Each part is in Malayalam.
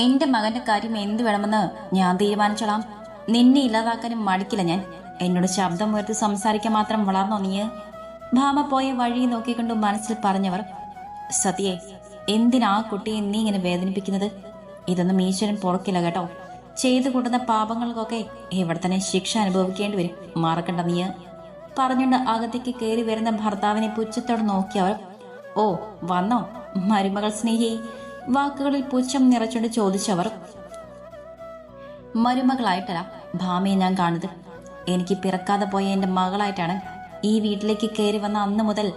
എന്റെ മകന്റെ കാര്യം എന്ത് വേണമെന്ന് ഞാൻ തീരുമാനിച്ചോളാം. നിന്നെ ഇല്ലാതാക്കാനും മടിക്കില്ല ഞാൻ. എന്നോട് ശബ്ദം ഉയർത്തി സംസാരിക്കാൻ മാത്രം വളർന്നോ നീ? ഭാമ പോയ വഴി നോക്കിക്കൊണ്ട് മനസ്സിൽ പറഞ്ഞവർ, സതിയെ, എന്തിനാ കുട്ടിയെ നീ ഇങ്ങനെ വേദനിപ്പിക്കുന്നത്? ഇതൊന്നും ഈശ്വരൻ പൊറുക്കില്ല കേട്ടോ. ചെയ്തു കൂട്ടുന്ന പാപങ്ങൾക്കൊക്കെ ഇവിടെ തന്നെ ശിക്ഷ അനുഭവിക്കേണ്ടി വരും, മറക്കണ്ട നീ. പറഞ്ഞുകൊണ്ട് അകത്തേക്ക് കയറി വരുന്ന ഭർത്താവിനെ പുച്ഛത്തോടെ നോക്കിയവർ, ഓ വന്നോ മരുമകൾ സ്നേഹി? വാക്കുകളിൽ പുച്ഛം നിറച്ചുകൊണ്ട് ചോദിച്ചവർ. മരുമകളായിട്ടല്ല ഭാമയെ ഞാൻ കാണുന്നത്. എനിക്ക് പിറക്കാതെ പോയ എന്റെ മകളായിട്ടാണ്. ഈ വീട്ടിലേക്ക് കയറി വന്ന അന്ന് മുതൽ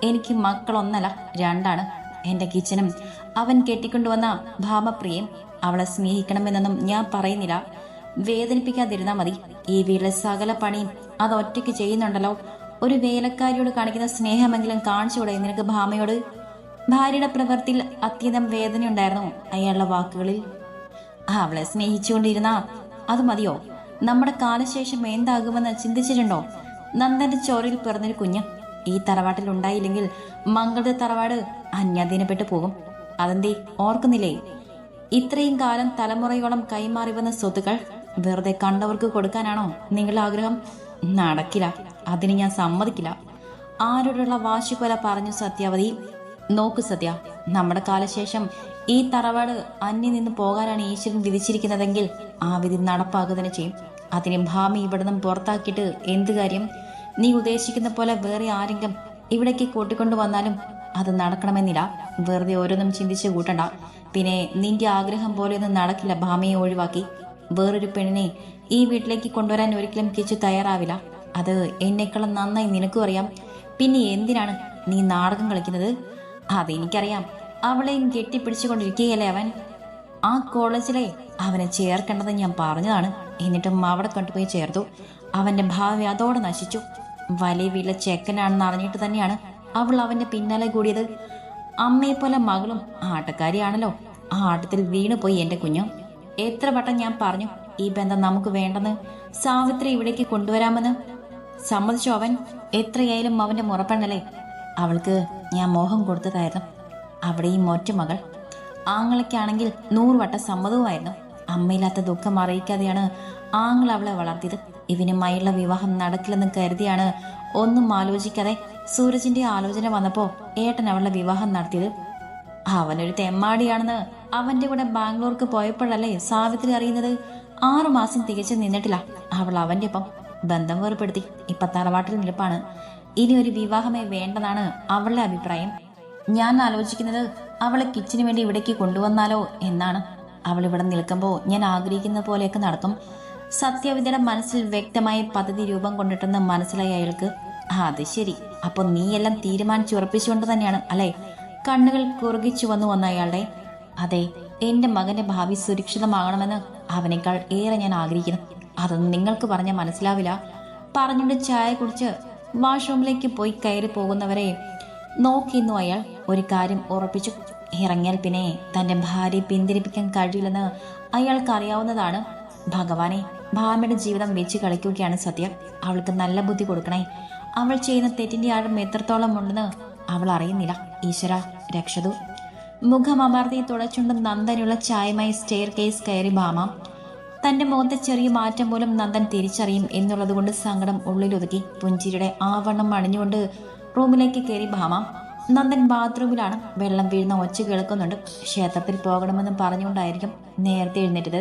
എനിക്ക് മക്കളൊന്നല്ല, രണ്ടാണ്. എന്റെ കിച്ചനും അവൻ കെട്ടിക്കൊണ്ടുവന്ന ഭാമപ്രിയയും. അവളെ സ്നേഹിക്കണമെന്നൊന്നും ഞാൻ പറയുന്നില്ല. വേദനിപ്പിക്കാതിരുന്നാ മതി. ഈ വീട്ടിലെ സകല പണിയും അത് ഒറ്റയ്ക്ക് ചെയ്യുന്നുണ്ടല്ലോ. ഒരു വേലക്കാരിയോട് കാണിക്കുന്ന സ്നേഹമെങ്കിലും കാണിച്ചുകൂടെ നിനക്ക് ഭാമയോട്? ഭാര്യയുടെ പ്രവൃത്തിയിൽ അത്യന്തം വേദനയുണ്ടായിരുന്നു അയാളുടെ വാക്കുകളിൽ. അവളെ സ്നേഹിച്ചുകൊണ്ടിരുന്ന അത് മതിയോ? നമ്മുടെ കാലശേഷം എന്താകുമെന്ന് ചിന്തിച്ചിട്ടുണ്ടോ? നന്ദന്റെ ചോരയിൽ പിറന്നൊരു കുഞ്ഞ് ഈ തറവാട്ടിൽ ഉണ്ടായില്ലെങ്കിൽ മംഗളുടെ തറവാട് അന്യാധീനപ്പെട്ടു പോകും. അതെന്തേ ഓർക്കുന്നില്ലേ? ഇത്രയും കാലം തലമുറയോളം കൈമാറി വന്ന സ്വത്തുക്കൾ വെറുതെ കണ്ടവർക്ക് കൊടുക്കാനാണോ നിങ്ങളുടെ ആഗ്രഹം? നടക്കില്ല, അതിന് ഞാൻ സമ്മതിക്കില്ല. ആരോടുള്ള വാശിക്കൊല പറഞ്ഞു സത്യാവതി. നോക്കു സത്യ, നമ്മുടെ കാലശേഷം ഈ തറവാട് അന്യം നിന്ന് പോകാനാണ് ഈശ്വരൻ വിധിച്ചിരിക്കുന്നതെങ്കിൽ ആ വിധി നടപ്പാക്കുക തന്നെ ചെയ്യും. അതിനെ ഭാമി ഇവിടുന്ന് പുറത്താക്കിയിട്ട് എന്ത് കാര്യം? നീ ഉദ്ദേശിക്കുന്ന പോലെ വേറെ ആരെങ്കിലും ഇവിടേക്ക് കൂട്ടിക്കൊണ്ടു വന്നാലും അത് നടക്കണമെന്നില്ല. വെറുതെ ഓരോന്നും ചിന്തിച്ച് കൂട്ടണ്ട. പിന്നെ നിന്റെ ആഗ്രഹം പോലെയൊന്നും നടക്കില്ല. ഭാമയെ ഒഴിവാക്കി വേറൊരു പെണ്ണിനെ ഈ വീട്ടിലേക്ക് കൊണ്ടുവരാൻ ഒരിക്കലും കിച്ചു തയ്യാറാവില്ല. അത് എന്നെക്കാളും നന്നായി നിനക്കും അറിയാം. പിന്നെ എന്തിനാണ് നീ നാടകം കളിക്കുന്നത്? അതെനിക്കറിയാം. അവളെയും കെട്ടിപ്പിടിച്ചുകൊണ്ടിരിക്കുകയല്ലേ അവൻ. ആ കോളേജിലെ അവനെ ചേർക്കേണ്ടത് ഞാൻ പറഞ്ഞതാണ്. എന്നിട്ടും അവിടെ കൊണ്ടുപോയി ചേർത്തു. അവന്റെ ഭാവി അതോടെ നശിച്ചു. വലിയ വീട്ടിലെ ചെക്കനാണെന്ന് അറിഞ്ഞിട്ട് തന്നെയാണ് അവൾ അവന്റെ പിന്നാലെ കൂടിയത്. അമ്മയെപ്പോലെ മകളും ആട്ടക്കാരിയാണല്ലോ. ആ ആട്ടത്തിൽ വീണുപോയി എന്റെ കുഞ്ഞു. എത്ര വട്ടം ഞാൻ പറഞ്ഞു ഈ ബന്ധം നമുക്ക് വേണ്ടെന്ന്. സാവിത്രി ഇവിടേക്ക് കൊണ്ടുവരാമെന്ന്. സമ്മതിച്ചു അവൻ. എത്രയായാലും അവന്റെ മുറപ്പെണ്ണല്ലേ. അവൾക്ക് ഞാൻ മോഹം കൊടുത്തതായിരുന്നു. അവിടെയും ഒറ്റ മകൾ. ആങ്ങളയ്ക്കാണെങ്കിൽ 100 വട്ടം സമ്മതവുമായിരുന്നു. അമ്മയില്ലാത്ത ദുഃഖം അറിയിക്കാതെയാണ് ആങ്ങൾ അവളെ വളർത്തിയത്. ഇവനുമായുള്ള വിവാഹം നടക്കില്ലെന്ന് കരുതിയാണ് ഒന്നും ആലോചിക്കാതെ സൂരജിന്റെ ആലോചന വന്നപ്പോ ഏട്ടൻ അവളുടെ വിവാഹം നടത്തിയത്. അവനൊരു തെമ്മാടിയാണെന്ന് അവന്റെ കൂടെ ബാംഗ്ലൂർക്ക് പോയപ്പോഴല്ലേ സാവിത്രി അറിയുന്നത്. 6 മാസം തികച്ചു നിന്നിട്ടില്ല അവൾ അവന്റെ ഒപ്പം. ബന്ധം വേർപ്പെടുത്തി ഇപ്പൊ തറവാട്ടിൽ നിൽപ്പാണ്. ഇനി ഒരു വിവാഹമേ വേണ്ടെന്നാണ് അവളുടെ അഭിപ്രായം. ഞാൻ ആലോചിക്കുന്നത് അവളെ കിച്ചന് വേണ്ടി ഇവിടേക്ക് കൊണ്ടുവന്നാലോ എന്നാണ്. അവൾ ഇവിടെ നിൽക്കുമ്പോൾ ഞാൻ ആഗ്രഹിക്കുന്ന പോലെയൊക്കെ നടക്കും. സത്യവിദ്യയുടെ മനസ്സിൽ വ്യക്തമായ പദ്ധതി രൂപം കൊണ്ടിട്ടെന്ന് മനസ്സിലായി അയാൾക്ക്. അത് ശരി, അപ്പൊ നീയെല്ലാം തീരുമാനിച്ചുറപ്പിച്ചുകൊണ്ട് തന്നെയാണ് അല്ലെ? കണ്ണുകൾ കുറുകിച്ചു വന്ന അയാളുടെ. അതെ, എന്റെ മകന്റെ ഭാവി സുരക്ഷിതമാകണമെന്ന് അവനേക്കാൾ ഏറെ ഞാൻ ആഗ്രഹിക്കുന്നു. അതൊന്നും നിങ്ങൾക്ക് പറഞ്ഞാൽ മനസ്സിലാവില്ല. പറഞ്ഞുകൊണ്ട് ചായ കുടിച്ച് വാഷ്റൂമിലേക്ക് പോയി കയറി പോകുന്നവരെ നോക്കിയിരുന്നു അയാൾ. ഒരു കാര്യം ഉറപ്പിച്ചു, ഇറങ്ങിയാൽ പിന്നെ തന്റെ ഭാര്യയെ പിന്തിരിപ്പിക്കാൻ കഴിയില്ലെന്ന് അയാൾക്ക് അറിയാവുന്നതാണ്. ഭഗവാനെ, ഭാമയുടെ ജീവിതം വെച്ച് കളിക്കുകയാണ് സത്യ. അവൾക്ക് നല്ല ബുദ്ധി കൊടുക്കണേ. അവൾ ചെയ്യുന്ന തെറ്റിന്റെ ആഴം എത്രത്തോളം ഉണ്ടെന്ന് അവൾ അറിയുന്നില്ല. ഈശ്വര രക്ഷതു. മുഖം അമർത്തി തുടച്ചുകൊണ്ട് നന്ദനുള്ള ചായമായി സ്റ്റെയർ കേസ് കയറി ഭാമ. തന്റെ മുഖത്തെ ചെറിയ മാറ്റം പോലും നന്ദൻ തിരിച്ചറിയും എന്നുള്ളത് കൊണ്ട് സങ്കടം ഉള്ളിലൊതുക്കി പുഞ്ചിരിയുടെ ആവണ്ണം അണിഞ്ഞുകൊണ്ട് റൂമിലേക്ക് കയറി ഭാമ. നന്ദൻ ബാത്റൂമിലാണ്. വെള്ളം വീഴുന്ന ഒച്ച കേൾക്കുന്നുണ്ട്. ക്ഷേത്രത്തിൽ പോകണമെന്ന് പറഞ്ഞുകൊണ്ടായിരിക്കും നേരത്തെ എഴുന്നേറ്റത്.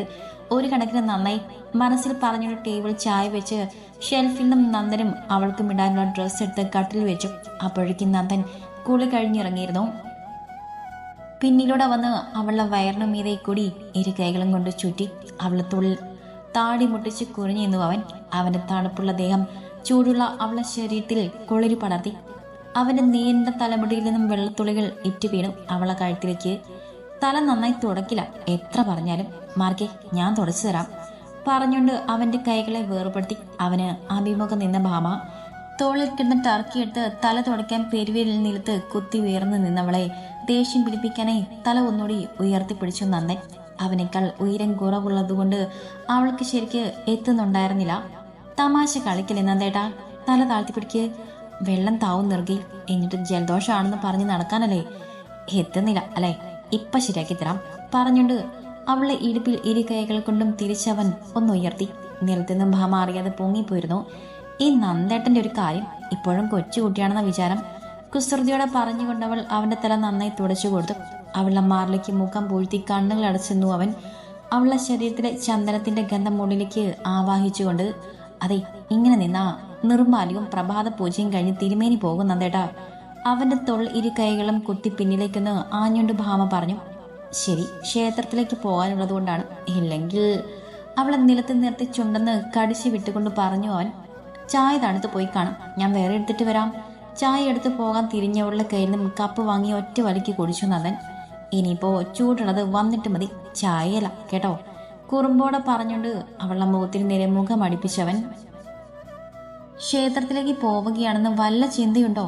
ഒരു കണക്കിന് നന്നായി. മനസ്സിൽ പറഞ്ഞുകൊണ്ട് ടേബിൾ ചായ വെച്ച് ഷെൽഫിൽ നിന്നും നന്ദനും അവൾക്കും ഇടാനുള്ള ഡ്രസ്സ് എടുത്ത് കട്ടിൽ വെച്ചു. അപ്പോഴേക്കും നന്ദൻ കുളി കഴിഞ്ഞിറങ്ങിയിരുന്നു. പിന്നിലൂടെ വന്ന് അവളുടെ വയറിനു മീതെ കൂടി ഇരു കൈകളും കൊണ്ട് ചുറ്റി അവളെ താടി മുട്ടിച്ച് കുനിഞ്ഞു അവൻ. അവന്റെ തണുപ്പുള്ള ദേഹം ചൂടുള്ള അവളുടെ ശരീരത്തിൽ കുളിരി പടർത്തി. അവന്റെ നീണ്ട തലമുടിയിൽ നിന്നും വെള്ളത്തുള്ളികൾ ഇറ്റു വീണു അവളെ കഴുത്തിലേക്ക്. തല നന്നായി തുടക്കില്ല, എത്ര പറഞ്ഞാലും. മാർക്കെ, ഞാൻ തുടച്ചു തരാം പറഞ്ഞുകൊണ്ട് അവന്റെ കൈകളെ വേർപെടുത്തി അവന് അഭിമുഖം നിന്ന ഭാമ തോളിൽ കിടന്ന് ടർക്കിയെടുത്ത് തല തുടയ്ക്കാൻ പെരുവിരൽ നിലത്ത് കുത്തി ഉയർന്നു നിന്നവളെ ദേഷ്യം പിടിപ്പിക്കാനായി തല ഒന്നുകൂടി ഉയർത്തിപ്പിടിച്ചു നന്ദൻ. അവനേക്കാൾ ഉയരം കുറവുള്ളതുകൊണ്ട് അവൾക്ക് ശരിക്ക് എത്തുന്നുണ്ടായിരുന്നില്ല. തമാശ കളിക്കല്ലേ നന്ദേട്ടാ, തല താഴ്ത്തിപ്പിടിക്ക്. വെള്ളം താവും നിറുകി. എന്നിട്ട് ജലദോഷമാണെന്ന് പറഞ്ഞ് നടക്കാനല്ലേ? എത്തുന്നില്ല അല്ലെ? ഇപ്പൊ ശരിയാക്കി തരാം പറഞ്ഞുകൊണ്ട് അവളുടെ ഇടുപ്പിൽ ഇരു കൈകൾ കൊണ്ടും തിരിച്ചവൻ ഒന്നുയർത്തി. നിലത്തുനിന്നും ഭാമ അറിയാതെ പൊങ്ങിപ്പോയിരുന്നു. ഈ നന്ദേട്ടന്റെ ഒരു കാര്യം, ഇപ്പോഴും കൊച്ചുകുട്ടിയാണെന്ന വിചാരം. കുസൃതിയോടെ പറഞ്ഞുകൊണ്ടവൾ അവന്റെ തല നന്നായി തുടച്ചു കൊടുത്തു. അവളുടെ മാറിലേക്ക് മുഖം പൂഴ്ത്തി കണ്ണുകൾ അടച്ചെന്നു അവൻ. അവളുടെ ശരീരത്തിലെ ചന്ദനത്തിന്റെ ഗന്ധം മുകളിലേക്ക് ആവാഹിച്ചുകൊണ്ട്, അതെ, ഇങ്ങനെ നിന്നാ നിർമ്മാല്യവും പ്രഭാത പൂജയും കഴിഞ്ഞ് തിരുമേനി പോകും നന്ദേട്ടാ. അവന്റെ ഇരു കൈകളും കുത്തി പിന്നിലേക്കൊന്ന് ആഞ്ഞുകൊണ്ട് ഭാമ പറഞ്ഞു. ശരി, ക്ഷേത്രത്തിലേക്ക് പോകാനുള്ളത് കൊണ്ടാണ്, ഇല്ലെങ്കിൽ അവളെ നിലത്ത് നിർത്തി ചുണ്ടെന്ന് കടിച്ചു വിട്ടുകൊണ്ട് പറഞ്ഞു അവൻ. ചായ തണുത്ത് പോയി കാണും, ഞാൻ വേറെ എടുത്തിട്ട് വരാം. ചായ എടുത്ത് പോകാൻ തിരിഞ്ഞവളുടെ കയ്യിൽ നിന്നും കപ്പ് വാങ്ങി ഒറ്റ വലിക്ക് കുടിച്ചു നന്ദൻ. ഇനിയിപ്പോ ചൂടുള്ളത് വന്നിട്ട് മതി, ചായയല്ല കേട്ടോ, കുറുമ്പോടെ പറഞ്ഞുകൊണ്ട് അവളുടെ മുഖത്തിന് നേരെ മുഖം അടുപ്പിച്ചവൻ. ക്ഷേത്രത്തിലേക്ക് പോവുകയാണെന്ന് വല്ല ചിന്തയുണ്ടോ?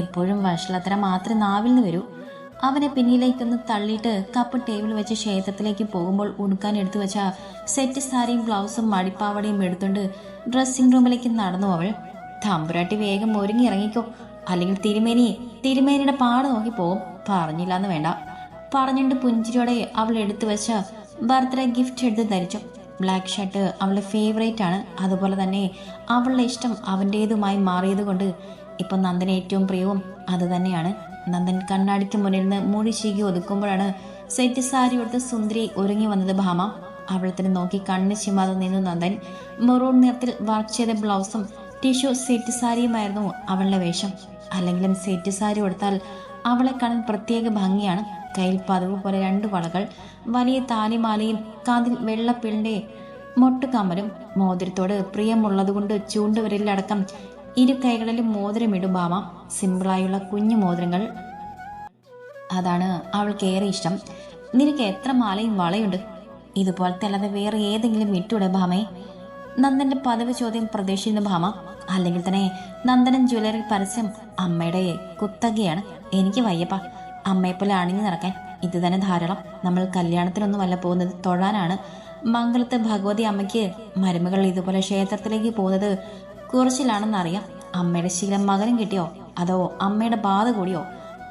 എപ്പോഴും വഷളത്തര മാത്രമേ നാവിൽ നിന്ന് വരൂ. അവനെ പിന്നിലേക്കൊന്ന് തള്ളിയിട്ട് കപ്പ് ടേബിൾ വെച്ച് ക്ഷേത്രത്തിലേക്ക് പോകുമ്പോൾ ഉടുക്കാൻ എടുത്തു വെച്ച സെറ്റ് സാരിയും ബ്ലൗസും മടിപ്പാവടയും എടുത്തുകൊണ്ട് ഡ്രസ്സിംഗ് റൂമിലേക്ക് നടന്നു അവൾ. തമ്പുരാട്ടി വേഗം ഒരുങ്ങി ഇറങ്ങിക്കോ, അല്ലെങ്കിൽ തിരുമേനിയുടെ പാട് നോക്കി പോകും, പറഞ്ഞില്ലാന്ന് വേണ്ട പറഞ്ഞുകൊണ്ട് പുഞ്ചിരിയോടെ അവൾ എടുത്തു വെച്ച ബർത്ത്ഡേ ഗിഫ്റ്റ് എടുത്ത് ധരിച്ചു. ബ്ലാക്ക് ഷർട്ട് അവളുടെ ഫേവറേറ്റ് ആണ്. അതുപോലെ തന്നെ അവളുടെ ഇഷ്ടം അവൻ്റേതുമായി മാറിയത് കൊണ്ട് ഇപ്പം നന്ദന് ഏറ്റവും പ്രിയവും അത് തന്നെയാണ്. നന്ദൻ കണ്ണാടിക്ക് മുന്നിൽ നിന്ന് മുടി ചീകി ഒതുക്കുമ്പോഴാണ് സെറ്റ് സാരി എടുത്ത് സുന്ദരി ഒരുങ്ങി വന്നത് ഭാമ. അവളെ തന്നെ നോക്കി കണ്ണ് ചിമ്മാതെ നിന്നു നന്ദൻ. മെറൂൺ നിറത്തിൽ വർക്ക് ചെയ്ത ബ്ലൗസും ടിഷ്യൂ സെറ്റ് സാരിയുമായിരുന്നു അവളുടെ വേഷം. അല്ലെങ്കിലും സെറ്റ് സാരി കൊടുത്താൽ അവളെ കാണാൻ പ്രത്യേക ഭംഗിയാണ്. കയ്യിൽ പതിവ് പോലെ 2 വളകൾ, വലിയ താലിമാലയും കാതിൽ വെള്ളപ്പിളിന്റെ മൊട്ടുകമ്മലും, മോതിരത്തോട് പ്രിയമുള്ളതുകൊണ്ട് ചൂണ്ടുവിരലിലടക്കം ഇരു കൈകളിലും മോതിരമിടും ഭാമ. സിമ്പിളായുള്ള കുഞ്ഞു മോതിരങ്ങൾ, അതാണ് അവൾക്കേറെ ഇഷ്ടം. നിനക്ക് എത്ര മാലയും വളയുണ്ട്? ഇതുപോലത്തെ അല്ലാതെ വേറെ ഏതെങ്കിലും ഇട്ടൂടെ ഭാമേ? നന്ദന്റെ പതിവ് ചോദ്യം പ്രതീക്ഷിക്കുന്ന ഭാമ. അല്ലെങ്കിൽ തന്നെ നന്ദനൻ ജ്വല്ലറി പരസ്യം അമ്മയുടെ കുത്തകയാണ്. എനിക്ക് വയ്യപ്പ, അമ്മയെപ്പോലെ അണിഞ്ഞു നടക്കാൻ ഇത് തന്നെ ധാരാളം. നമ്മൾ കല്യാണത്തിനൊന്നുമല്ല പോകുന്നത്, തൊഴാനാണ്. മംഗലത്ത് ഭഗവതി അമ്മയ്ക്ക് മരുമകൾ ഇതുപോലെ ക്ഷേത്രത്തിലേക്ക് പോകുന്നത് കുറച്ചിലാണെന്നറിയാം. അമ്മയുടെ ശീലം മകനും കിട്ടിയോ അതോ അമ്മയുടെ ബാധ കൂടിയോ?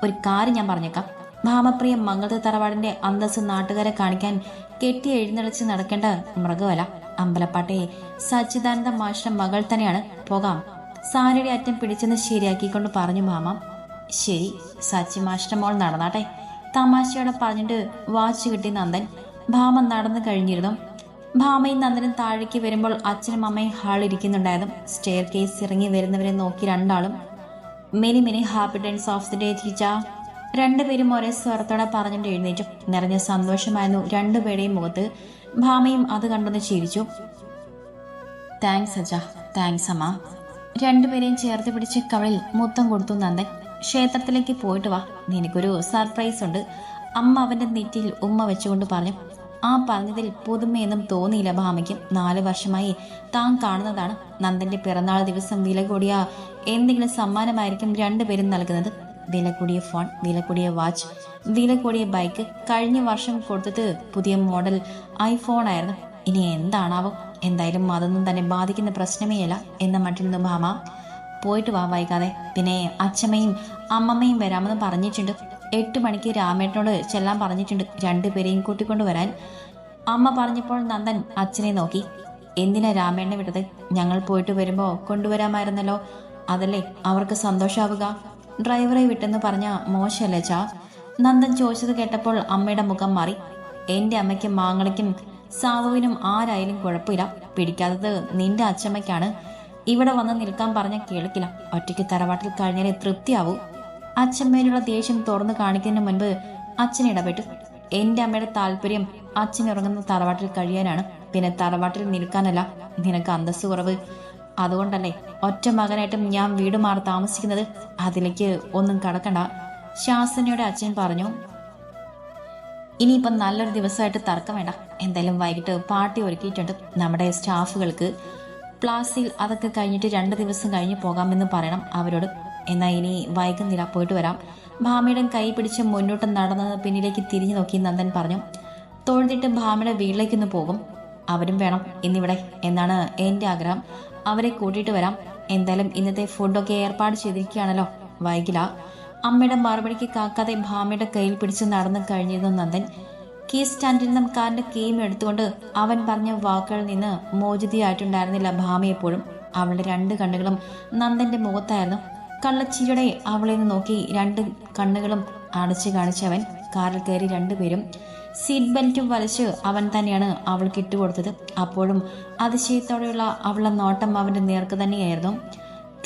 ഒരു കാര്യം ഞാൻ പറഞ്ഞേക്കാം, ഭാമപ്രിയ മംഗളത്ത് തറവാടിന്റെ അന്തസ് നാട്ടുകാരെ കാണിക്കാൻ കെട്ടി എഴുന്നള്ളിച്ച് നടക്കേണ്ട മൃഗമല്ല. അമ്പലപ്പാട്ടെ സച്ചിദാനന്ദ മാഷ്ട മകൾ തന്നെയാണ്. പോകാം. സാരിയുടെ അറ്റം പിടിച്ചെന്ന് ശരിയാക്കിക്കൊണ്ട് പറഞ്ഞു ഭാമ. ശരി, സച്ചി മാഷ്ടമോൾ നടന്നാട്ടെ, തമാശയോടെ പറഞ്ഞിട്ട് വാച്ച് കിട്ടി നന്ദൻ. ഭാമ നടന്നു കഴിഞ്ഞിരുന്നു. ഭാമയും നന്ദനും താഴേക്ക് വരുമ്പോൾ അച്ഛനും അമ്മയും ഹാളിരിക്കുന്നുണ്ടായിരുന്നു. സ്റ്റെയർ കേസ് ഇറങ്ങി വരുന്നവരെ നോക്കി രണ്ടാളും many happy days of the day ടീച്ച. രണ്ടുപേരും ഒരേ സ്വരത്തോടെ പറഞ്ഞിട്ട് എഴുന്നേറ്റു. നിറഞ്ഞ സന്തോഷമായിരുന്നു രണ്ടുപേരുടെയും മുഖത്ത്. ഭാമയും അത് കണ്ടൊന്ന് ചിരിച്ചു. താങ്ക്സ് അച്ഛാ. താങ്ക്സ് അമ്മ. രണ്ടുപേരെയും ചേർത്ത് പിടിച്ച് കവളിൽ മുത്തം കൊടുത്തു നന്ദൻ. ക്ഷേത്രത്തിലേക്ക് പോയിട്ട് വാ, നിനക്കൊരു സർപ്രൈസ് ഉണ്ട്, അമ്മ അവന്റെ നെറ്റിയിൽ ഉമ്മ വെച്ചുകൊണ്ട് പറഞ്ഞു. ആ പറഞ്ഞതിൽ പുതുമയൊന്നും തോന്നിയില്ല ഭാമയ്ക്ക്. 4 വർഷമായി താൻ കാണുന്നതാണ്. നന്ദന്റെ പിറന്നാൾ ദിവസം വില കൂടിയ എന്തെങ്കിലും സമ്മാനമായിരിക്കും രണ്ടുപേരും നൽകുന്നത്. വില കൂടിയ ഫോൺ, വില കൂടിയ വാച്ച്, വില കൂടിയ ബൈക്ക്. കഴിഞ്ഞ വർഷം കൊടുത്തത് പുതിയ മോഡൽ ഐഫോൺ ആയിരുന്നു. ഇനി എന്താണാവോ? എന്തായാലും അതൊന്നും തന്നെ ബാധിക്കുന്ന പ്രശ്നമേ അല്ല എന്ന മട്ടിൽ നിന്ന് ഭാമ. പോയിട്ട് വാ, വൈകാതെ. പിന്നെ അച്ഛമ്മയും അമ്മമ്മയും വരാമെന്ന് പറഞ്ഞിട്ടുണ്ട്. 8 മണിക്ക് രാമേട്ടനോട് ചെല്ലാൻ പറഞ്ഞിട്ടുണ്ട്, രണ്ടുപേരെയും കൂട്ടിക്കൊണ്ടു വരാൻ. അമ്മ പറഞ്ഞപ്പോൾ നന്ദൻ അച്ഛനെ നോക്കി. എന്തിനാ രാമേണ്ണനെ വിട്ടത്? ഞങ്ങൾ പോയിട്ട് വരുമ്പോൾ കൊണ്ടുവരാമായിരുന്നല്ലോ, അതല്ലേ അവർക്ക് സന്തോഷാവുക. ഡ്രൈവറെ വിട്ടെന്ന് പറഞ്ഞ മോശമല്ലേ ചാ? നന്ദൻ ചോദിച്ചത് കേട്ടപ്പോൾ അമ്മയുടെ മുഖം മാറി. എൻ്റെ അമ്മയ്ക്കും മാങ്ങളയ്ക്കും സാവുവിനും ആരായാലും കുഴപ്പമില്ല, പിടിക്കാത്തത് നിന്റെ അച്ഛമ്മയ്ക്കാണ്. ഇവിടെ വന്ന് നിൽക്കാൻ പറഞ്ഞ കേൾക്കില്ല. ഒറ്റയ്ക്ക് തറവാട്ടിൽ കഴിഞ്ഞാലേ തൃപ്തിയാവൂ. അച്ഛമ്മേലുള്ള ദേഷ്യം തുറന്നു കാണിക്കുന്നതിന് മുൻപ് അച്ഛൻ ഇടപെട്ടു. എൻ്റെ അമ്മയുടെ താല്പര്യം അച്ഛൻ ഇറങ്ങുന്ന തറവാട്ടിൽ കഴിയാനാണ്, പിന്നെ തറവാട്ടിൽ നിൽക്കാനല്ല. നിനക്ക് അന്തസ്സ് കുറവ്, അതുകൊണ്ടല്ലേ ഒറ്റ മകനായിട്ടും ഞാൻ വീട് മാറി താമസിക്കുന്നത്. അതിലേക്ക് ഒന്നും കടക്കണ്ട, ശാസനയുടെ അച്ഛൻ പറഞ്ഞു. ഇനിയിപ്പം നല്ലൊരു ദിവസമായിട്ട് തർക്കം വേണ്ട. എന്തായാലും വൈകിട്ട് പാർട്ടി ഒരുക്കിയിട്ടുണ്ട് നമ്മുടെ സ്റ്റാഫുകൾക്ക്. പ്ലാസിൽ അതൊക്കെ കഴിഞ്ഞിട്ട് 2 ദിവസം കഴിഞ്ഞ് പോകാമെന്ന് പറയണം അവരോട്. എന്നാൽ ഇനി വൈകുന്നില്ല, പോയിട്ട് വരാം. ഭാമയുടെ കൈ പിടിച്ച് മുന്നോട്ട് നടന്നത് പിന്നിലേക്ക് തിരിഞ്ഞു നോക്കി നന്ദൻ പറഞ്ഞു. തൊഴുതിട്ട് ഭാമയുടെ വീട്ടിലേക്കൊന്ന് പോകും. അവരും വേണം ഇന്നിവിടെ എന്നാണ് എൻ്റെ ആഗ്രഹം. അവരെ കൂട്ടിയിട്ട് വരാം. എന്തായാലും ഇന്നത്തെ ഫുഡൊക്കെ ഏർപ്പാട് ചെയ്തിരിക്കുകയാണല്ലോ, വൈകില്ല. അമ്മയുടെ മറുപടിക്ക് കാക്കാതെ ഭാമയുടെ കയ്യിൽ പിടിച്ച് നടന്നു കഴിഞ്ഞിരുന്നു നന്ദൻ. കീ സ്റ്റാൻഡിൽ നിന്നും കാറിന്റെ കീയും എടുത്തുകൊണ്ട് അവൻ പറഞ്ഞ വാക്കുകളിൽ നിന്ന് മോചിതയായിട്ടുണ്ടായിരുന്നില്ല ഭാമ. എപ്പോഴും അവളുടെ രണ്ട് കണ്ണുകളും നന്ദന്റെ മുഖത്തായിരുന്നു. കള്ളച്ചിരിയുടെ അവളെ നിന്ന് നോക്കി രണ്ട് കണ്ണുകളും അടച്ചു കാണിച്ചവൻ കാറിൽ കയറി. രണ്ടുപേരും സീറ്റ് ബെൽറ്റും വലിച്ച് അവൻ തന്നെയാണ് അവൾക്ക് ഇട്ടുകൊടുത്തത്. അപ്പോഴും അതിശയത്തോടെയുള്ള അവളുടെ നോട്ടം അവന്റെ നേർക്ക് തന്നെയായിരുന്നു.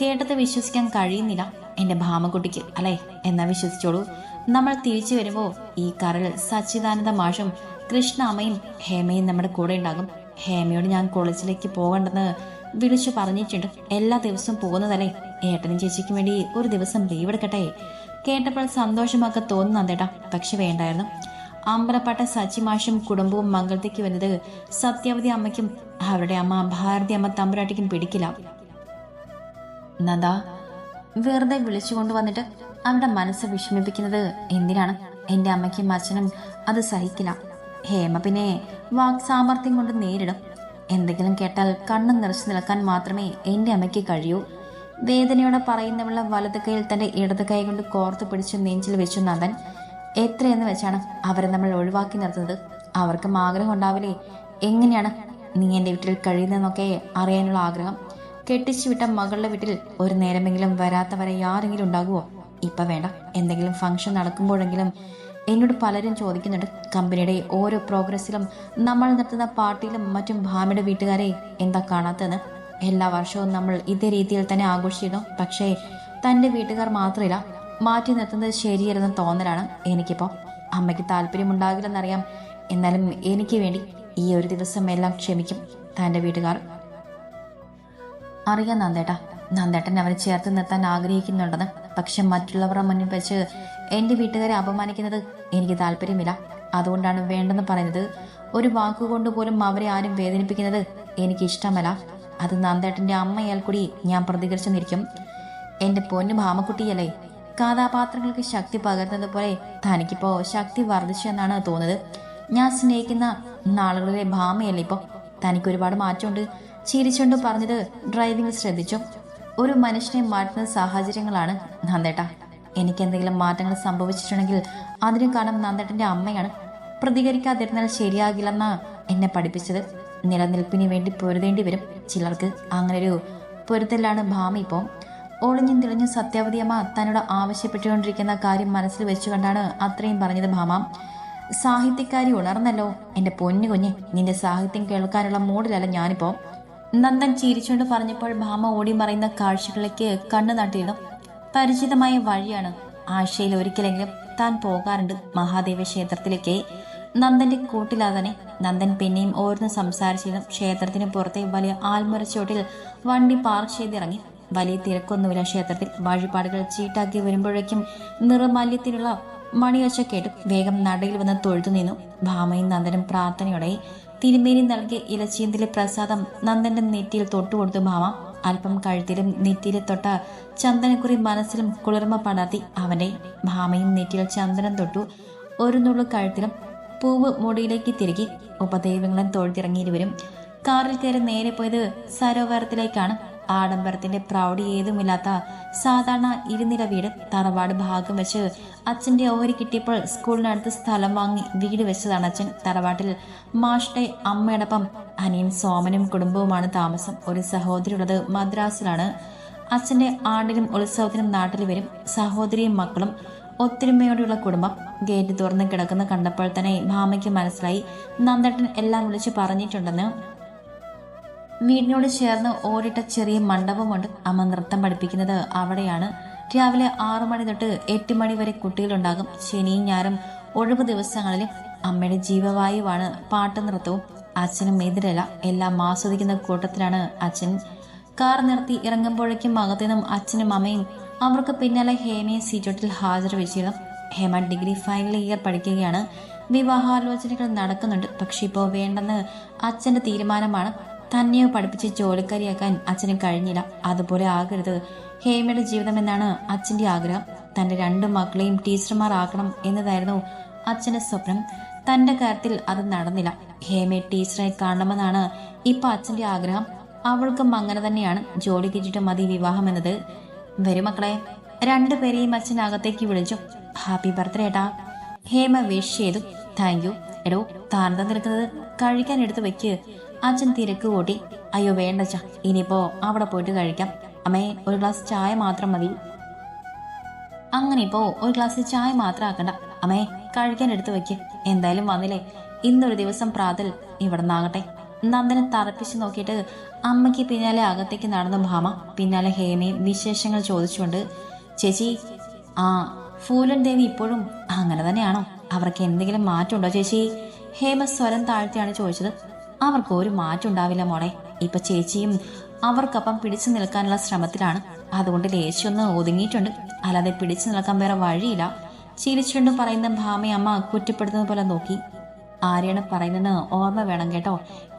കേട്ടത് വിശ്വസിക്കാൻ കഴിയുന്നില്ല. എന്റെ ഭാമക്കുട്ടിക്ക് അല്ലേ? എന്നാ വിശ്വസിച്ചോളൂ. നമ്മൾ തിരിച്ചു വരുമ്പോൾ ഈ കാറിൽ സച്ചിദാനന്ദ മാഷും കൃഷ്ണ അമ്മയും ഹേമയും നമ്മുടെ കൂടെ ഉണ്ടാകും. ഹേമയോട് ഞാൻ കോളേജിലേക്ക് പോകണ്ടെന്ന് വിളിച്ചു പറഞ്ഞിട്ടുണ്ട്. എല്ലാ ദിവസവും പോകുന്നതല്ലേ? ഏട്ടനും ചേച്ചിക്കും വേണ്ടി ഒരു ദിവസം ലീവ് എടുക്കട്ടെ. കേട്ടപ്പോൾ സന്തോഷമൊക്കെ തോന്നുന്നതേട്ടാ. പക്ഷെ വേണ്ടായിരുന്നു. അമ്പലപ്പാട്ട സച്ചി മാഷും കുടുംബവും മംഗളത്തേക്ക് വരുന്നത് സത്യാവതി അമ്മയ്ക്കും അവരുടെ അമ്മ ഭാരതി അമ്മ തമ്പുരാട്ടിക്കും പിടിക്കില്ല. നന്ദാ, വെറുതെ വിളിച്ചു കൊണ്ടുവന്നിട്ട് അവരുടെ മനസ്സ് വിഷമിപ്പിക്കുന്നത് എന്തിനാണ്? എൻ്റെ അമ്മയ്ക്കും അച്ഛനും അത് സഹിക്കില്ല. ഹേമ പിന്നെ വാക് സാമർത്ഥ്യം കൊണ്ട് നേരിടും. എന്തെങ്കിലും കേട്ടാൽ കണ്ണും നിറച്ചു നിൽക്കാൻ മാത്രമേ എൻ്റെ അമ്മയ്ക്ക് കഴിയൂ. വേദനയോടെ പറയുന്നവളുടെ വലത് കൈയിൽ തൻ്റെ ഇടത് കൈ കൊണ്ട് കോർത്തു പിടിച്ച് നെഞ്ചിൽ വെച്ചു നന്ദൻ. എത്രയെന്ന് വെച്ചാണ് അവരെ നമ്മൾ ഒഴിവാക്കി നിർത്തുന്നത്? അവർക്കും ആഗ്രഹം ഉണ്ടാവില്ലേ? എങ്ങനെയാണ് നീ എൻ്റെ വീട്ടിൽ കഴിയുന്നതെന്നൊക്കെ അറിയാനുള്ള ആഗ്രഹം. കെട്ടിച്ചു വിട്ട മകളുടെ വീട്ടിൽ ഒരു നേരമെങ്കിലും വരാത്തവരെ ആരെങ്കിലും ഉണ്ടാകുമോ? ഇപ്പൊ വേണ്ട. എന്തെങ്കിലും ഫംഗ്ഷൻ നടക്കുമ്പോഴെങ്കിലും എന്നോട് പലരും ചോദിക്കുന്നുണ്ട്, കമ്പനിയുടെ ഓരോ പ്രോഗ്രസ്സിലും നമ്മൾ നടത്തുന്ന പാർട്ടിയിലും മറ്റും ഭാമയുടെ വീട്ടുകാരെ എന്താ കാണാത്തതെന്ന്. എല്ലാ വർഷവും നമ്മൾ ഇതേ രീതിയിൽ തന്നെ ആഘോഷിക്കുന്നു. പക്ഷേ തൻ്റെ വീട്ടുകാർ മാത്രമില്ല. മാറ്റി നിർത്തുന്നത് ശരിയല്ലെന്ന് തോന്നലാണ് എനിക്കിപ്പോൾ. അമ്മയ്ക്ക് താല്പര്യമുണ്ടാകില്ലെന്നറിയാം. എന്നാലും എനിക്ക് വേണ്ടി ഈ ഒരു ദിവസം എല്ലാം ക്ഷമിക്കും തൻ്റെ വീട്ടുകാർ. അറിയാം നന്ദേട്ടൻ അവരെ ചേർത്ത് നിർത്താൻ ആഗ്രഹിക്കുന്നുണ്ടെന്ന്. പക്ഷെ മറ്റുള്ളവരുടെ മുന്നിൽ വെച്ച് എൻ്റെ വീട്ടുകാരെ അപമാനിക്കുന്നത് എനിക്ക് താല്പര്യമില്ല. അതുകൊണ്ടാണ് വേണ്ടെന്ന് പറയുന്നത്. ഒരു വാക്കുകൊണ്ട് പോലും അവരെ ആരും വേദനിപ്പിക്കുന്നത് എനിക്കിഷ്ടമല്ല. അത് നന്ദേട്ടൻ്റെ അമ്മയാൽ കൂടി ഞാൻ പ്രതികരിച്ചെന്നിരിക്കും. എൻ്റെ പൊന്നു ഭാമക്കുട്ടിയല്ലേ? കഥാപാത്രങ്ങൾക്ക് ശക്തി പകർന്നത് പോലെ തനിക്കിപ്പോൾ ശക്തി വർദ്ധിച്ചു എന്നാണ് തോന്നുന്നത്. ഞാൻ സ്നേഹിക്കുന്ന നാളുകളിലെ ഭാമയല്ലേ ഇപ്പോൾ? തനിക്ക് ഒരുപാട് മാറ്റമുണ്ട്. ചിരിച്ചുകൊണ്ട് പറഞ്ഞത് ഡ്രൈവിംഗ് ശ്രദ്ധിച്ചു. ഒരു മനുഷ്യനെ മാറ്റുന്ന സാഹചര്യങ്ങളാണ് നന്ദേട്ട. എനിക്കെന്തെങ്കിലും മാറ്റങ്ങൾ സംഭവിച്ചിട്ടുണ്ടെങ്കിൽ അതിന് കാരണം നന്ദേട്ടൻ്റെ അമ്മയാണ്. പ്രതികരിക്കാതിരുന്നാൽ ശരിയാകില്ലെന്നാ എന്നെ പഠിപ്പിച്ചത്. നിലനിൽപ്പിന് വേണ്ടി പൊരുതേണ്ടി വരും ചിലർക്ക്. അങ്ങനൊരു പൊരുത്തലാണ് ഭാമ ഇപ്പോൾ. ഒളിഞ്ഞും തെളിഞ്ഞും സത്യാവതി അമ്മ തന്നോട് ആവശ്യപ്പെട്ടുകൊണ്ടിരിക്കുന്ന കാര്യം മനസ്സിൽ വെച്ചുകൊണ്ടാണ് അത്രയും പറഞ്ഞത് ഭാമ. സാഹിത്യക്കാരി ഉണർന്നല്ലോ എൻ്റെ പൊന്നു കുഞ്ഞെ. നിന്റെ സാഹിത്യം കേൾക്കാനുള്ള മൂഡിലല്ല ഞാനിപ്പോൾ. നന്ദൻ ചിരിച്ചുകൊണ്ട് പറഞ്ഞപ്പോൾ ഭാമ ഓടി മറയുന്ന കാഴ്ചകളിലേക്ക് കണ്ണു നട്ടിരുന്നു. പരിചിതമായ വഴിയാണ്. ആഴ്ചയിൽ ഒരിക്കലെങ്കിലും താൻ പോകാറുണ്ട് മഹാദേവ ക്ഷേത്രത്തിലേക്ക്. നന്ദന്റെ കൂട്ടിലാതെ നന്ദൻ പിന്നെയും ഓരോന്ന് സംസാരിച്ചിരുന്നു. ക്ഷേത്രത്തിന് പുറത്തെ വലിയ ആൽമരച്ചോട്ടിൽ വണ്ടി പാർക്ക് ചെയ്തിറങ്ങി. വലിയ തിരക്കൊന്നുമില്ല ക്ഷേത്രത്തിൽ. വഴിപാടുകൾ ചീട്ടാക്കി വരുമ്പോഴേക്കും നിറമാല്യത്തിനുള്ള മണിയൊച്ച കേട്ടു. വേഗം നടയിൽ വന്ന് തൊഴുതു നിന്നു. ഭാമയും നന്ദനും പ്രാർത്ഥനയോടെ തിരുമേനി നൽകിയ ഇലച്ചീന്തിലെ പ്രസാദം നന്ദന്റെ നെറ്റിയിൽ തൊട്ടുകൊടുത്തു ഭാമ. അല്പം കഴുത്തിലും നെറ്റിയിലെ തൊട്ട ചന്ദനക്കുറി മനസ്സിലും കുളിർമ പടർത്തി അവന്റെ. ഭാമയും നെറ്റിയിൽ ചന്ദനം തൊട്ടു. ഒരു നുള്ളു കഴുത്തിലും പൂവ് മുടിയിലേക്ക് തിരികെ. ഉപദൈവങ്ങളും തൊഴുതിറങ്ങിയിരുവരും കാറിൽ കയറി നേരെ പോയത് സരോവരത്തിലേക്കാണ്. ആഡംബരത്തിന്റെ പ്രൗഢി ഏതുമില്ലാത്ത സാധാരണ ഇരുനില വീട്. തറവാട് ഭാഗം വെച്ച് അച്ഛൻ്റെ ഓഹരി കിട്ടിയപ്പോൾ സ്കൂളിനടുത്ത് സ്ഥലം വാങ്ങി വീട് വെച്ചതാണ് അച്ഛൻ. തറവാട്ടിൽ മാഷ്ടെ അമ്മയോടൊപ്പം അനിയൻ സോമനും കുടുംബവുമാണ് താമസം. ഒരു സഹോദരിയുള്ളത് മദ്രാസിലാണ്. അച്ഛൻ്റെ ആണ്ടിനും ഉത്സവത്തിനും നാട്ടിൽ വരും. സഹോദരിയും മക്കളും ഒത്തൊരുമയോടെയുള്ള കുടുംബം. ഗേറ്റ് തുറന്ന് കിടക്കുന്ന കണ്ടപ്പോൾ തന്നെ ഭാമയ്ക്ക് മനസ്സിലായി നന്ദേട്ടൻ എല്ലാം വിളിച്ച് പറഞ്ഞിട്ടുണ്ടെന്ന്. വീടിനോട് ചേർന്ന് ഓടിട്ട ചെറിയ മണ്ഡപമുണ്ട്. അമ്മ നൃത്തം പഠിപ്പിക്കുന്നത് അവിടെയാണ്. രാവിലെ 6 മണി തൊട്ട് 8 മണി വരെ കുട്ടികളുണ്ടാകും. ശനിയും ഞായറും ഒഴിവ് ദിവസങ്ങളിലും അമ്മയുടെ ജീവവായുവാണ് പാട്ട് നൃത്തവും. അച്ഛനും എതിരല്ല. എല്ലാം ആസ്വദിക്കുന്ന കൂട്ടത്തിലാണ് അച്ഛൻ. കാർ നിർത്തി ഇറങ്ങുമ്പോഴേക്കും അകത്തുനിന്നും അച്ഛനും അമ്മയും അവർക്ക് പിന്നാലെ ഹേമയെ സീറ്റോട്ടിൽ ഹാജർ വെച്ചിരുന്നു. ഹേമ ഡിഗ്രി ഫൈനൽ ഇയർ പഠിക്കുകയാണ്. വിവാഹാലോചനകൾ നടക്കുന്നുണ്ട്. പക്ഷെ ഇപ്പോൾ വേണ്ടെന്ന് അച്ഛൻ്റെ തീരുമാനമാണ്. തന്നെയോ പഠിപ്പിച്ച് ജോലിക്കാരിയാക്കാൻ അച്ഛന് കഴിഞ്ഞില്ല. അതുപോലെ ആകരുത് ഹേമയുടെ ജീവിതം എന്നാണ് അച്ഛൻ്റെ ആഗ്രഹം. തൻ്റെ 2 മക്കളെയും ടീച്ചർമാരാക്കണം എന്നതായിരുന്നു അച്ഛൻ്റെ സ്വപ്നം. തൻ്റെ കാര്യത്തിൽ അത് നടന്നില്ല. ഹേമയെ ടീച്ചറെ കാണണമെന്നാണ് ഇപ്പം അച്ഛൻ്റെ ആഗ്രഹം. അവൾക്കും അങ്ങനെ തന്നെയാണ്. ജോലി കിട്ടിയിട്ട് മതി വിവാഹം എന്നത്. വരും മക്കളെ. 2 പേരെയും അച്ഛൻ അകത്തേക്ക് വിളിച്ചു. ഹാപ്പി ബർത്ത്ഡേ ഏട്ടാ. ഹേമ വിഷ് ചെയ്തു. Thank you. എടോ താഴ്ന്ന നിൽക്കുന്നത് കഴിക്കാൻ എടുത്ത് വെക്ക്. അച്ഛൻ തിരക്ക് കൂട്ടി. അയ്യോ വേണ്ടച്ച, ഇനിയിപ്പോ അവിടെ പോയിട്ട് കഴിക്കാം. അമ്മേ ഒരു ഗ്ലാസ് ചായ മാത്രം മതി. അങ്ങനെ ഇപ്പോ ഒരു ഗ്ലാസ് ചായ മാത്രം ആക്കണ്ട അമ്മേ, കഴിക്കാൻ എടുത്ത് വെക്ക്. എന്തായാലും വന്നില്ലേ, ഇന്നൊരു ദിവസം പ്രാതൽ ഇവിടെ നിന്നാകട്ടെ. നന്ദനെ തറപ്പിച്ച് നോക്കിയിട്ട് അമ്മയ്ക്ക് പിന്നാലെ അകത്തേക്ക് നടന്ന ഭാമ. പിന്നാലെ ഹേമയും വിശേഷങ്ങൾ ചോദിച്ചുകൊണ്ട്. ചേച്ചി, ആ ഫൂലൻ ദേവി ഇപ്പോഴും അങ്ങനെ തന്നെയാണോ? അവർക്ക് എന്തെങ്കിലും മാറ്റമുണ്ടോ ചേച്ചി? ഹേമ സ്വരം താഴ്ത്തിയാണ് ചോദിച്ചത്. അവർക്ക് ഒരു മാറ്റം ഉണ്ടാവില്ല മോളെ. ഇപ്പൊ ചേച്ചിയും അവർക്കൊപ്പം പിടിച്ചു നിൽക്കാനുള്ള ശ്രമത്തിലാണ്. അതുകൊണ്ട് ലേശൊന്ന് ഒതുങ്ങിയിട്ടുണ്ട്. അല്ലാതെ പിടിച്ചു നിൽക്കാൻ വേറെ വഴിയില്ല. ചിരിച്ചുകൊണ്ട് പറയുന്ന ഭാമയമ്മ കുറ്റപ്പെടുത്തുന്ന പോലെ നോക്കി. ആരെയാണ് പറയുന്നതെന്ന് ഓർമ്മ വേണം കേട്ടോ.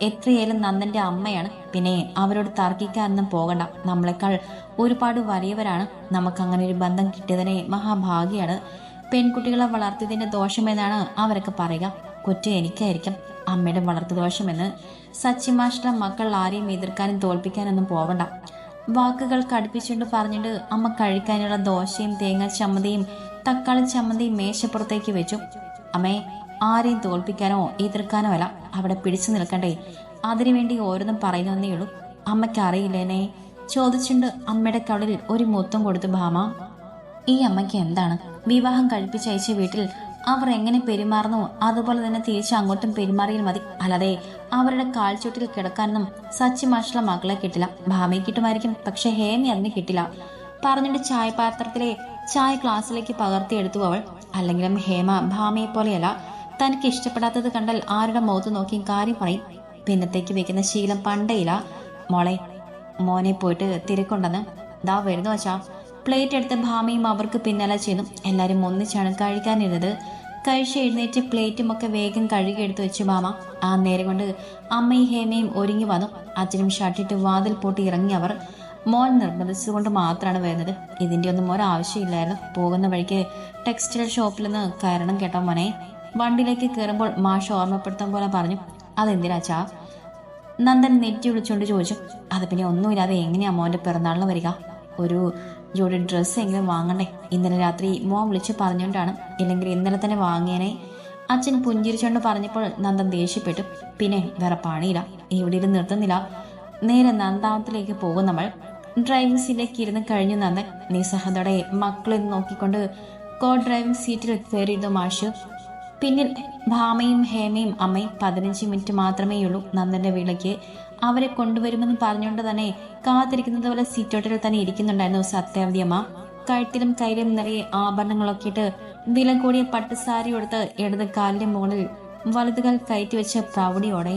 എത്രയായാലും നന്ദന്റെ അമ്മയാണ്. പിന്നെ അവരോട് തർക്കിക്കാനൊന്നും പോകണ്ട. നമ്മളെക്കാൾ ഒരുപാട് വലിയവരാണ്. നമുക്ക് അങ്ങനെ ഒരു ബന്ധം കിട്ടിയതിനെ മഹാഭാഗ്യാണ്. പെൺകുട്ടികളെ വളർത്തിയതിന്റെ ദോഷമെന്നാണ് അവരൊക്കെ പറയുക. കുറ്റം എനിക്കായിരിക്കും, അമ്മയുടെ വളർത്തു ദോഷമെന്ന്. സച്ചിമാഷ്ട മക്കൾ ആരെയും എതിർക്കാനും തോൽപ്പിക്കാനൊന്നും പോകണ്ട. വാക്കുകൾ കടുപ്പിച്ചുകൊണ്ട് പറഞ്ഞിട്ട് അമ്മ കഴിക്കാനുള്ള ദോശയും തേങ്ങ ചമ്മന്തിയും തക്കാളി ചമ്മന്തിയും മേശപ്പുറത്തേക്ക് വെച്ചു. അമ്മേ, ആരെയും തോൽപ്പിക്കാനോ എതിർക്കാനോ അല്ല, അവിടെ പിടിച്ചു നിൽക്കണ്ടേ. അതിനുവേണ്ടി ഓരോന്നും പറയുന്നതേ ഉള്ളൂ. അമ്മയ്ക്ക് അറിയില്ലേനെ? ചോദിച്ചുകൊണ്ട് അമ്മയുടെ കവളിൽ ഒരു മുത്തം കൊടുത്തു ഭാമ. ഈ അമ്മയ്ക്ക് എന്താണ്? വിവാഹം കഴിപ്പിച്ചയച്ച വീട്ടിൽ അവർ എങ്ങനെ പെരുമാറുന്നു അതുപോലെ തന്നെ തിരിച്ച് അങ്ങോട്ടും പെരുമാറിയാൽ മതി. അല്ലാതെ അവരുടെ കാൽച്ചുട്ടിൽ കിടക്കാനൊന്നും സച്ചിമാഷുള്ള മകളെ കിട്ടില്ല. ഭാമയെ കിട്ടുമായിരിക്കും, പക്ഷെ ഹേമി അതിന് കിട്ടില്ല. പറഞ്ഞിട്ട് ചായപാത്രത്തിലെ ചായ ഗ്ലാസ്സിലേക്ക് പകർത്തിയെടുത്തു അവൾ. അല്ലെങ്കിലും ഹേമ ഭാമയെ പോലെയല്ല. തനിക്ക് ഇഷ്ടപ്പെടാത്തത് കണ്ടാൽ ആരുടെ മുഖത്ത് നോക്കിയും കാര്യം പറയും. പിന്നത്തേക്ക് വെക്കുന്ന ശീലം പണ്ടേയില്ല. മോളെ, മോനെ പോയിട്ട് തിരക്കുണ്ടെന്ന് ദാ വരുന്നു വച്ചാ. പ്ലേറ്റ് എടുത്ത് ഭാമയും അവർക്ക് പിന്നാലെ ചെയ്തു. എല്ലാവരും ഒന്നിച്ചാണ് കഴിക്കാനിരുന്നത്. കഴിച്ച് എഴുന്നേറ്റ് പ്ലേറ്റും ഒക്കെ വേഗം കഴുകിയെടുത്ത് വെച്ചു ഭാമ. ആ നേരം കൊണ്ട് അമ്മയും ഹേമയും ഒരുങ്ങി വന്നു. അച്ഛനും ഷർട്ടിട്ട് വാതിൽ പൂട്ടി ഇറങ്ങി അവർ. മോൻ നിർബന്ധിച്ചുകൊണ്ട് മാത്രമാണ് വരുന്നത്. ഇതിൻ്റെ ഒന്നും ഒരാവശ്യമില്ലായിരുന്നു. പോകുന്ന വഴിക്ക് ടെക്സ്റ്റൈൽ ഷോപ്പിൽ നിന്ന് കയറണം കേട്ടോ മോനെ. വണ്ടിയിലേക്ക് കയറുമ്പോൾ മാഷ് ഓർമ്മപ്പെടുത്താൻ പോലെ പറഞ്ഞു. അതെന്തിനാച്ചാ? നന്ദൻ നെറ്റി വിളിച്ചുകൊണ്ട് ചോദിച്ചു. അത് പിന്നെ ഒന്നുമില്ലാതെ എങ്ങനെയാ മോൻ്റെ പിറന്നാളിന് വരിക? ഒരു ജോഡി ഡ്രസ്സ് എങ്കിലും വാങ്ങണ്ടേ? ഇന്നലെ രാത്രി മോൻ വിളിച്ച് പറഞ്ഞുകൊണ്ടാണ്. ഇല്ലെങ്കിൽ ഇന്നലെ തന്നെ വാങ്ങിയനെ. അച്ഛൻ പുഞ്ചിരിച്ചുകൊണ്ട് പറഞ്ഞപ്പോൾ നന്ദൻ ദേഷ്യപ്പെട്ടു. പിന്നെ വേറെ പണിയില്ല, ഇവിടെ ഇരുന്ന് നിർത്തുന്നില്ല. നേരെ നന്ദാവത്തിലേക്ക് പോകും നമ്മൾ. ഡ്രൈവിംഗ് സീറ്റിലേക്ക് ഇരുന്ന് കഴിഞ്ഞു നന്ദൻ. നിസ്സഹതയോടെ മക്കളെ നോക്കിക്കൊണ്ട് കോ ഡ്രൈവിംഗ് സീറ്റിൽ കയറിയിരുന്നു മാഷ്. പിന്നിൽ ഭാമയും ഹേമയും അമ്മയും. 15 മിനിറ്റ് മാത്രമേ ഉള്ളൂ നന്ദന്റെ വീട്ടിലേക്ക്. അവരെ കൊണ്ടുവരുമെന്ന് പറഞ്ഞുകൊണ്ട് തന്നെ കാത്തിരിക്കുന്നത് പോലെ സീറ്റോട്ടിൽ തന്നെ ഇരിക്കുന്നുണ്ടായിരുന്നു സത്യാവതി അമ്മ. കഴുത്തിലും കയ്യിലും നിറയെ ആഭരണങ്ങളൊക്കെ ഇട്ട് വില കൂടിയ പട്ടുസാരി കൊടുത്ത് ഇടത് കാലിന്റെ മുകളിൽ വലതുകാൽ കയറ്റി വെച്ച പ്രൗഢിയോടെ